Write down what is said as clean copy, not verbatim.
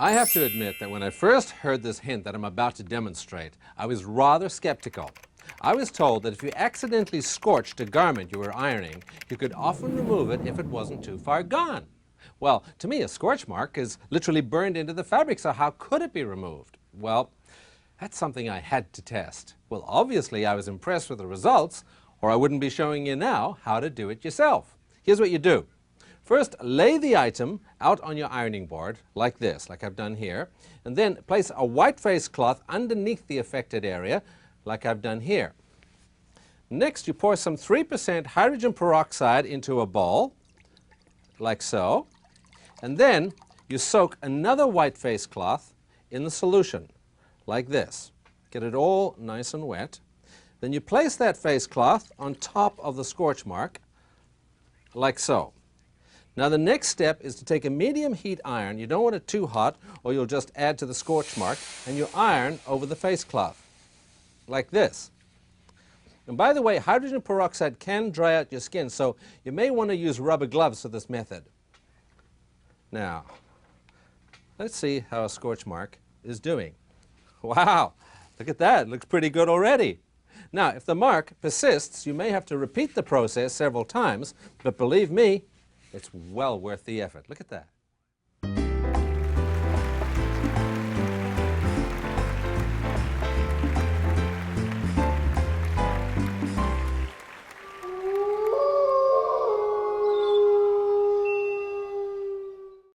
I have to admit that when I first heard this hint that I'm about to demonstrate, I was rather skeptical. I was told that if you accidentally scorched a garment you were ironing, you could often remove it if it wasn't too far gone. Well, to me, a scorch mark is literally burned into the fabric, so how could it be removed? Well, that's something I had to test. Well, obviously I was impressed with the results, or I wouldn't be showing you now how to do it yourself. Here's what you do. First, lay the item out on your ironing board, like this, like I've done here, and then place a white face cloth underneath the affected area, like I've done here. Next, you pour some 3% hydrogen peroxide into a bowl, like so, and then you soak another white face cloth in the solution, like this. Get it all nice and wet. Then you place that face cloth on top of the scorch mark, like so. Now the next step is to take a medium heat iron. You don't want it too hot or you'll just add to the scorch mark, and you iron over the face cloth, like this. And by the way, hydrogen peroxide can dry out your skin, so you may want to use rubber gloves for this method. Now, let's see how a scorch mark is doing. Wow, look at that, it looks pretty good already. Now, if the mark persists, you may have to repeat the process several times, but believe me, it's well worth the effort. Look at that.